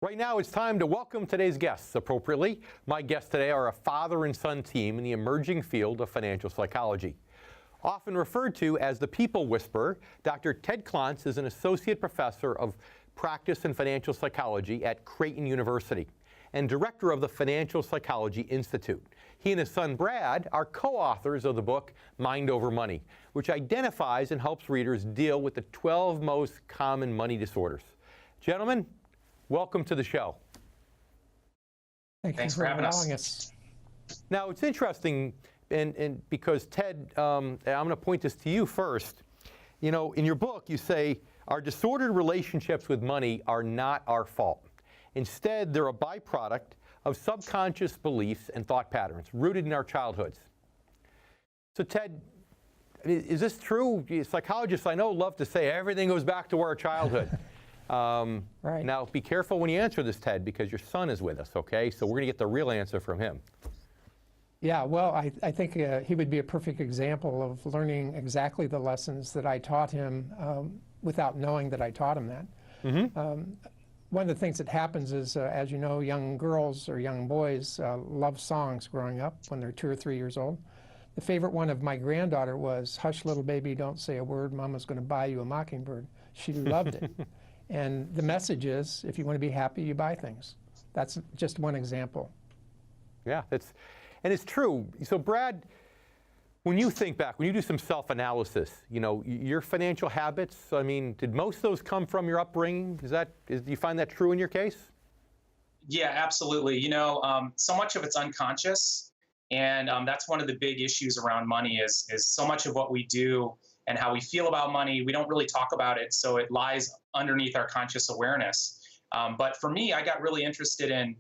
Right now, it's time to welcome today's guests appropriately. My guests today are a father and son team in the emerging field of financial psychology. Often referred to as the people whisperer, Dr. Ted Klontz is an associate professor of practice and financial psychology at Creighton University and director of the Financial Psychology Institute. He and his son Brad are co-authors of the book Mind Over Money, which identifies and helps readers deal with the 12 most common money disorders. Gentlemen, welcome to the show. Thanks for allowing us. Now, it's interesting, and because Ted, I'm going to point this to you first. You know, in your book, you say, our disordered relationships with money are not our fault. Instead, they're a byproduct of subconscious beliefs and thought patterns rooted in our childhoods. So, Ted, is this true? Psychologists I know love to say everything goes back to our childhood. Right. Now, be careful when you answer this, Ted, because your son is with us, okay? So we're going to get the real answer from him. Yeah, well, I think he would be a perfect example of learning exactly the lessons that I taught him without knowing that I taught him that. Mm-hmm. One of the things that happens is, as you know, young girls or young boys love songs growing up when they're 2 or 3 years old. The favorite one of my granddaughter was, "Hush, little baby, don't say a word. Mama's going to buy you a mockingbird." She loved it. And the message is, if you want to be happy, you buy things. That's just one example. Yeah, and it's true. So, Brad, when you think back, when you do some self-analysis, you know, your financial habits, I mean, did most of those come from your upbringing? Do you find that true in your case? Yeah, absolutely. You know, so much of it's unconscious. And that's one of the big issues around money is so much of what we do and how we feel about money, we don't really talk about it, so it lies underneath our conscious awareness. But for me, I got really interested in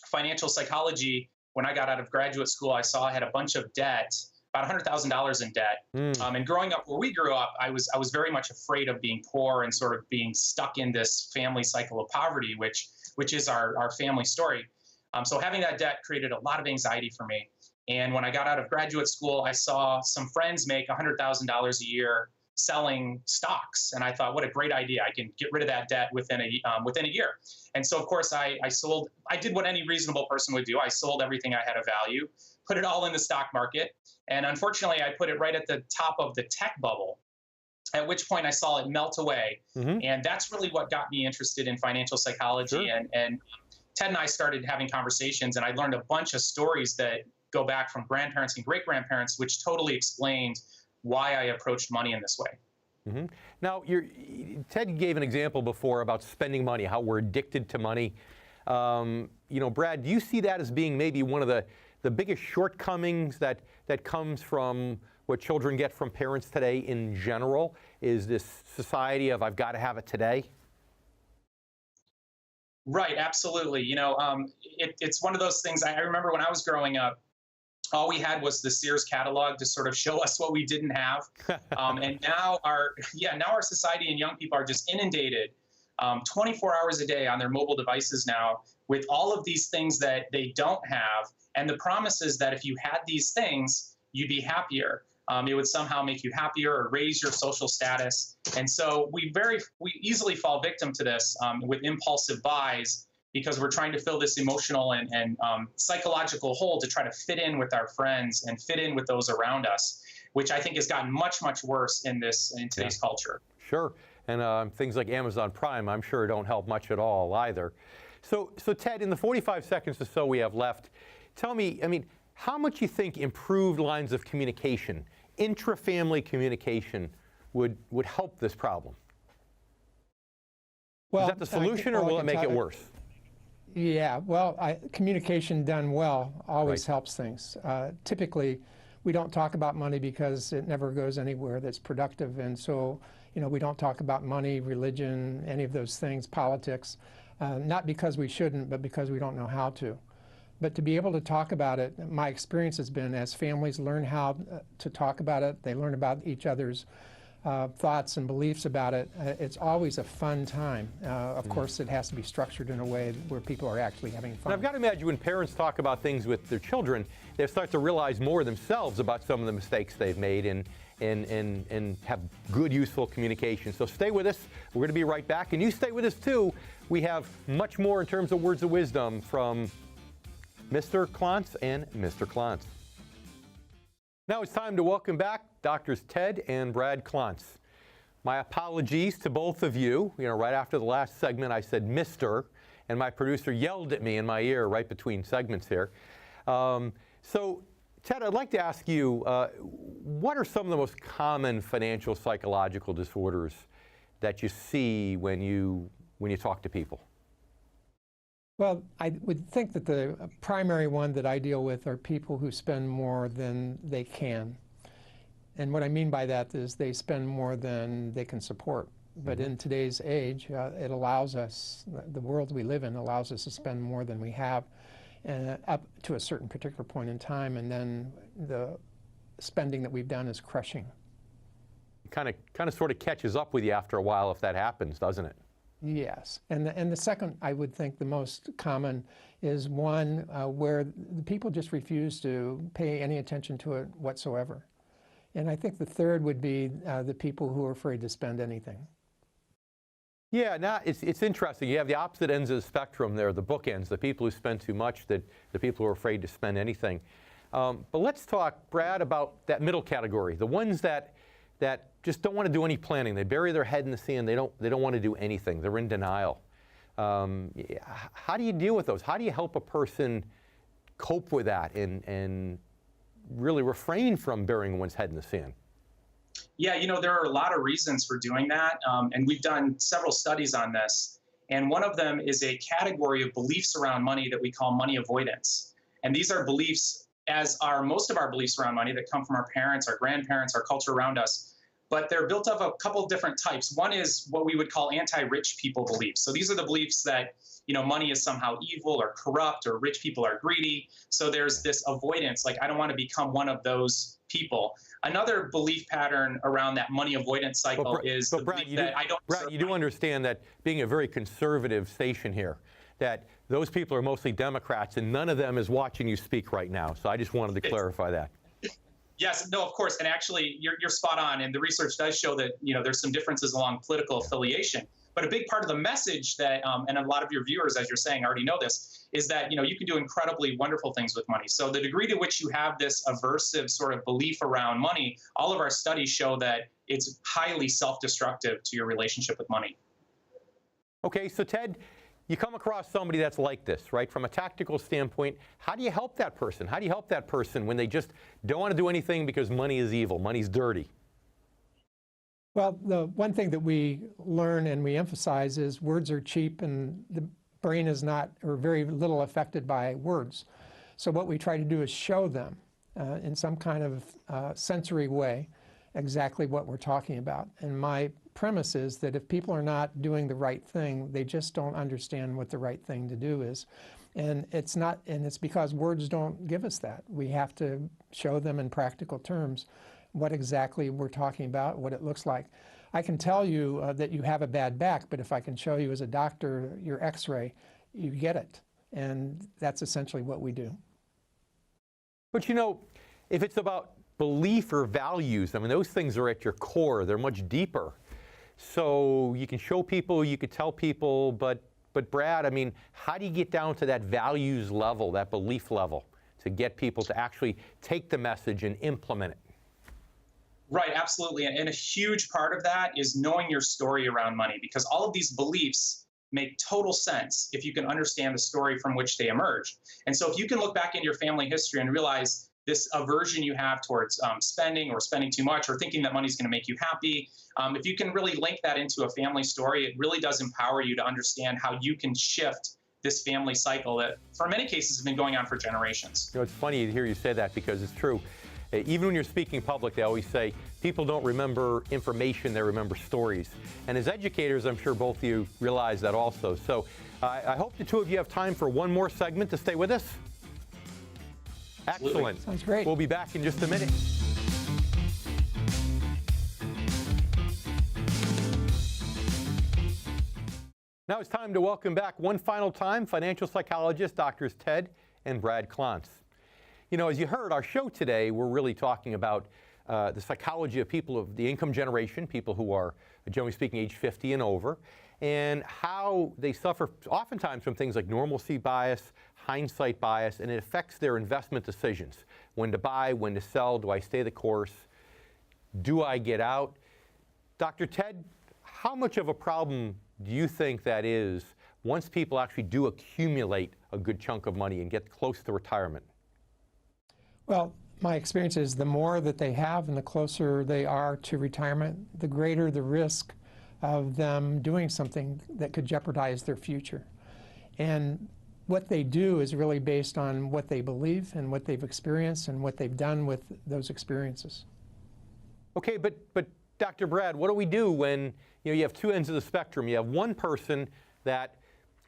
financial psychology when I got out of graduate school. I saw I had a bunch of debt, about $100,000 in debt. And growing up where we grew up, I was very much afraid of being poor and sort of being stuck in this family cycle of poverty, which is our family story. So having that debt created a lot of anxiety for me. And when I got out of graduate school, I saw some friends make $100,000 a year selling stocks. And I thought, what a great idea. I can get rid of that debt within a year. And so, of course, I did what any reasonable person would do. I sold everything I had of value, put it all in the stock market. And unfortunately, I put it right at the top of the tech bubble, at which point I saw it melt away. Mm-hmm. And that's really what got me interested in financial psychology. Sure. And Ted and I started having conversations, and I learned a bunch of stories that go back from grandparents and great-grandparents, which totally explained why I approached money in this way. Mm-hmm. Now, Ted gave an example before about spending money, how we're addicted to money. You know, Brad, do you see that as being maybe one of the biggest shortcomings that comes from what children get from parents today in general, is this society of I've got to have it today? Right, absolutely. You know, it's one of those things. I remember when I was growing up, all we had was the Sears catalog to sort of show us what we didn't have. And now our society and young people are just inundated 24 hours a day on their mobile devices now with all of these things that they don't have, and the promises that if you had these things, you'd be happier. It would somehow make you happier or raise your social status. And so we easily fall victim to this with impulsive buys, because we're trying to fill this emotional and psychological hole to try to fit in with our friends and fit in with those around us, which I think has gotten much, much worse in today's culture. Sure, and things like Amazon Prime, I'm sure, don't help much at all either. So Ted, in the 45 seconds or so we have left, tell me, I mean, how much you think improved lines of communication, intra-family communication, would help this problem? Well, is that the solution, or will it make it worse? Yeah, well, communication done well always Right. helps things. Typically, we don't talk about money because it never goes anywhere that's productive. And so, you know, we don't talk about money, religion, any of those things, politics, not because we shouldn't, but because we don't know how to. But to be able to talk about it, my experience has been as families learn how to talk about it, they learn about each other's thoughts and beliefs about it, it's always a fun time. Of course, it has to be structured in a way where people are actually having fun. And I've got to imagine when parents talk about things with their children, they start to realize more themselves about some of the mistakes they've made, and and have good, useful communication. So stay with us. We're going to be right back. And you stay with us, too. We have much more in terms of words of wisdom from Mr. Klontz and Mr. Klontz. Now it's time to welcome back Drs. Ted and Brad Klontz. My apologies to both of you. Right after the last segment, I said Mr., and my producer yelled at me in my ear right between segments here. So, Ted, I'd like to ask you, what are some of the most common financial psychological disorders that you see when you talk to people? Well, I would think that the primary one that I deal with are people who spend more than they can. And what I mean by that is they spend more than they can support. But in today's age, it allows us, the world we live in allows us to spend more than we have up to a certain particular point in time, and then the spending that we've done is crushing. Kind of sort of catches up with you after a while if that happens, doesn't it? Yes. And the second, I would think the most common is one where the people just refuse to pay any attention to it whatsoever. And I think the third would be the people who are afraid to spend anything. Yeah, now it's interesting. You have the opposite ends of the spectrum there, the bookends, the people who spend too much, the people who are afraid to spend anything. But let's talk, Brad, about that middle category, the ones that just don't want to do any planning. They bury their head in the sand. They don't want to do anything. They're in denial. How do you deal with those? How do you help a person cope with that and really refrain from burying one's head in the sand? Yeah, there are a lot of reasons for doing that, and we've done several studies on this. And one of them is a category of beliefs around money that we call money avoidance. And these are beliefs, as are most of our beliefs around money, that come from our parents, our grandparents, our culture around us. But they're built of a couple of different types. One is what we would call anti-rich people beliefs. So these are the beliefs that money is somehow evil or corrupt, or rich people are greedy. So there's this avoidance, like I don't want to become one of those people. Another belief pattern around that money avoidance cycle is the belief that I don't. Brad, you do understand that being a very conservative station here, that those people are mostly Democrats, and none of them is watching you speak right now. So I just wanted to clarify that. Yes, no, of course, and actually, you're spot on, and the research does show that there's some differences along political affiliation. But a big part of the message that, and a lot of your viewers, as you're saying, already know this, is that you can do incredibly wonderful things with money. So the degree to which you have this aversive sort of belief around money, all of our studies show that it's highly self-destructive to your relationship with money. Okay, so Ted, you come across somebody that's like this, right? From a tactical standpoint, how do you help that person? How do you help that person when they just don't want to do anything because money is evil, money's dirty? Well, the one thing that we learn and we emphasize is words are cheap, and the brain is not, or very little, affected by words. So what we try to do is show them in some kind of sensory way exactly what we're talking about. And my premise is that if people are not doing the right thing, they just don't understand what the right thing to do is. And it's because words don't give us that. We have to show them in practical terms what exactly we're talking about, what it looks like. I can tell you that you have a bad back, but if I can show you as a doctor your x-ray, you get it. And that's essentially what we do. But if it's about belief or values, I mean, those things are at your core. They're much deeper. So you can show people, you could tell people, but Brad, I mean, how do you get down to that values level, that belief level, to get people to actually take the message and implement it? Right, absolutely. And a huge part of that is knowing your story around money, because all of these beliefs make total sense if you can understand the story from which they emerged. And so if you can look back in your family history and realize this aversion you have towards spending or spending too much or thinking that money's going to make you happy, if you can really link that into a family story, it really does empower you to understand how you can shift this family cycle that, for many cases, has been going on for generations. It's funny to hear you say that, because it's true. Even when you're speaking public, they always say people don't remember information, they remember stories. And as educators, I'm sure both of you realize that also. So I hope the two of you have time for one more segment to stay with us. Absolutely. Excellent. Sounds great. We'll be back in just a minute. Now it's time to welcome back one final time financial psychologists Drs. Ted and Brad Klontz. As you heard, our show today, we're really talking about the psychology of people of the income generation, people who are, generally speaking, age 50 and over, and how they suffer oftentimes from things like normalcy bias, hindsight bias, and it affects their investment decisions. When to buy, when to sell, do I stay the course, do I get out? Dr. Ted, how much of a problem do you think that is once people actually do accumulate a good chunk of money and get close to retirement? Well, my experience is the more that they have and the closer they are to retirement, the greater the risk of them doing something that could jeopardize their future. And what they do is really based on what they believe and what they've experienced and what they've done with those experiences. Okay, but Dr. Brad, what do we do when you have two ends of the spectrum? You have one person that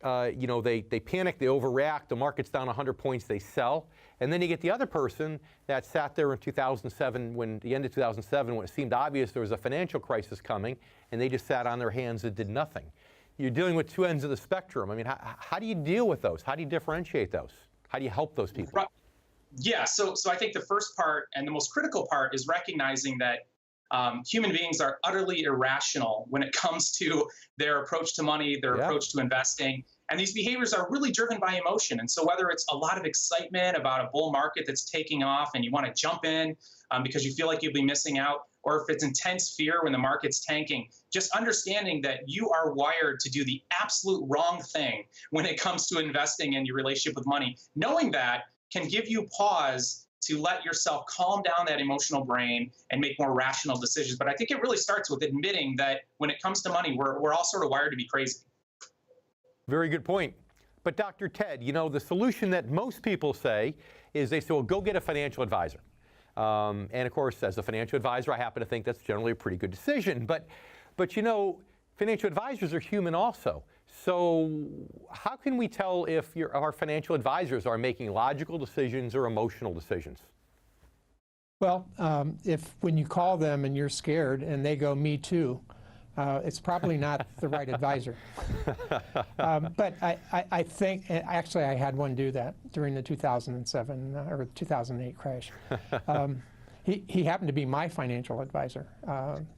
they panic, they overreact, the market's down 100 points, they sell. And then you get the other person that sat there in 2007, the end of 2007, when it seemed obvious there was a financial crisis coming, and they just sat on their hands and did nothing. You're dealing with two ends of the spectrum. I mean, how do you deal with those? How do you differentiate those? How do you help those people? Right. Yeah, so I think the first part and the most critical part is recognizing that human beings are utterly irrational when it comes to their approach to money, their approach to investing. And these behaviors are really driven by emotion. And so whether it's a lot of excitement about a bull market that's taking off and you want to jump in because you feel like you'll be missing out, or if it's intense fear when the market's tanking, just understanding that you are wired to do the absolute wrong thing when it comes to investing in your relationship with money. Knowing that can give you pause to let yourself calm down that emotional brain and make more rational decisions. But I think it really starts with admitting that when it comes to money, we're all sort of wired to be crazy. Very good point. But Dr. Ted, the solution that most people say is they say, well, go get a financial advisor. And of course, as a financial advisor, I happen to think that's generally a pretty good decision. But financial advisors are human also. So how can we tell if our financial advisors are making logical decisions or emotional decisions? Well, if when you call them and you're scared and they go, me too, it's probably not the right advisor. But I think, actually I had one do that during the 2007 or 2008 crash. He happened to be my financial advisor.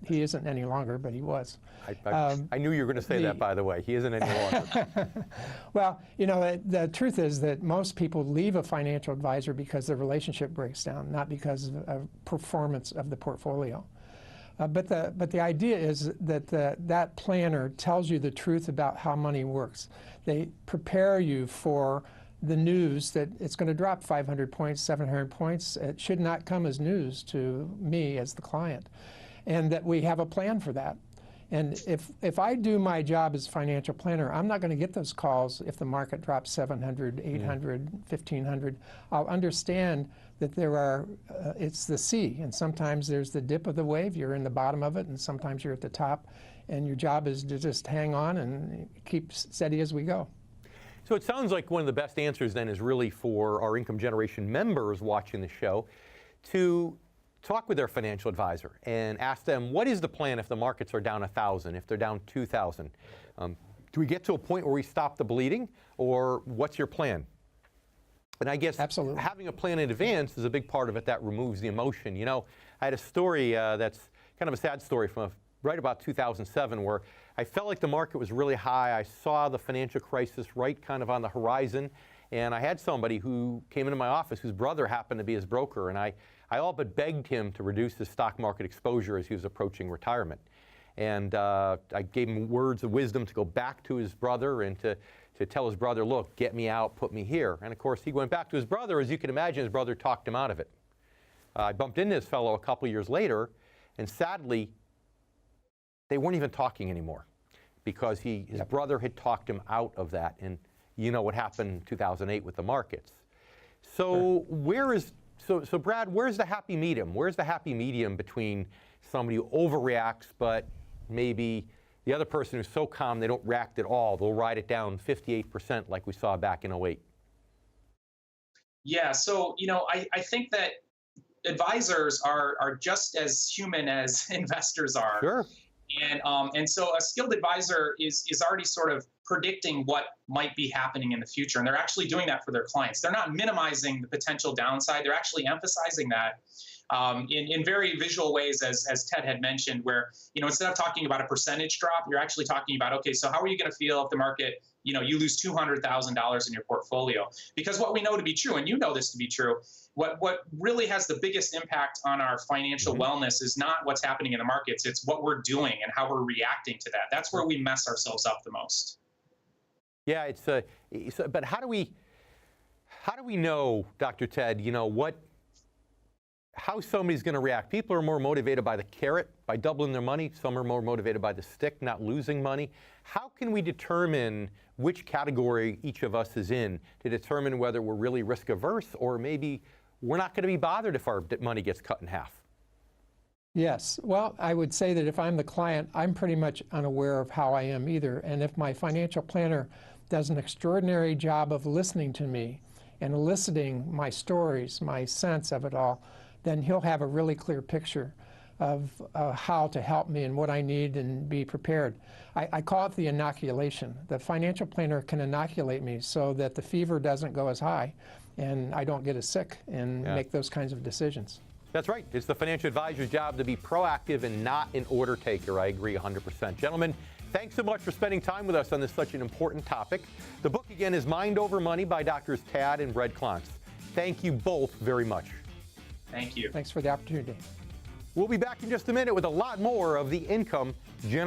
He isn't any longer, but he was. I knew you were going to say that, by the way. He isn't any longer. Well, the truth is that most people leave a financial advisor because the relationship breaks down, not because of performance of the portfolio. But the idea is that that planner tells you the truth about how money works. They prepare you for the news that it's going to drop 500 points, 700 points. It should not come as news to me as the client. And that we have a plan for that. And if I do my job as financial planner, I'm not going to get those calls if the market drops 700, 800, 1500. I'll understand that it's the sea, and sometimes there's the dip of the wave, you're in the bottom of it, and sometimes you're at the top, and your job is to just hang on and keep steady as we go. So it sounds like one of the best answers then is really for our income generation members watching the show to talk with their financial advisor and ask them, what is the plan if the markets are down 1,000, if they're down 2,000? Do we get to a point where we stop the bleeding, or what's your plan? And I guess Absolutely. Having a plan in advance is a big part of it that removes the emotion. I had a story that's kind of a sad story from right about 2007 where I felt like the market was really high. I saw the financial crisis right kind of on the horizon, and I had somebody who came into my office whose brother happened to be his broker, and I all but begged him to reduce his stock market exposure as he was approaching retirement. And I gave him words of wisdom to go back to his brother and to tell his brother, look, get me out, put me here. And of course, he went back to his brother. As you can imagine, his brother talked him out of it. I bumped into this fellow a couple years later, and sadly, they weren't even talking anymore because his brother had talked him out of that. And you know what happened in 2008 with the markets. So So Brad, where's the happy medium? Where's the happy medium between somebody who overreacts, but maybe the other person who's so calm they don't react at all? They'll ride it down 58% like we saw back in 2008. Yeah, so I think that advisors are just as human as investors are. Sure. And so a skilled advisor is already sort of predicting what might be happening in the future. And they're actually doing that for their clients. They're not minimizing the potential downside. They're actually emphasizing that. in very visual ways, as Ted had mentioned, where, instead of talking about a percentage drop, you're actually talking about, okay, so how are you going to feel if the market, you lose $200,000 in your portfolio? Because what we know to be true, and you know this to be true, what really has the biggest impact on our financial wellness is not what's happening in the markets, it's what we're doing and how we're reacting to that. That's where we mess ourselves up the most. Yeah, but how do we know, Dr. Ted, how somebody's going to react? People are more motivated by the carrot, by doubling their money. Some are more motivated by the stick, not losing money. How can we determine which category each of us is in to determine whether we're really risk averse or maybe we're not going to be bothered if our money gets cut in half? Yes. Well, I would say that if I'm the client, I'm pretty much unaware of how I am either. And if my financial planner does an extraordinary job of listening to me and eliciting my stories, my sense of it all, then he'll have a really clear picture of how to help me and what I need and be prepared. I call it the inoculation. The financial planner can inoculate me so that the fever doesn't go as high and I don't get as sick and make those kinds of decisions. That's right. It's the financial advisor's job to be proactive and not an order taker. I agree 100%. Gentlemen, thanks so much for spending time with us on this such an important topic. The book, again, is Mind Over Money by Drs. Tad and Brett Klontz. Thank you both very much. Thank you. Thanks for the opportunity. We'll be back in just a minute with a lot more of the Income Generation.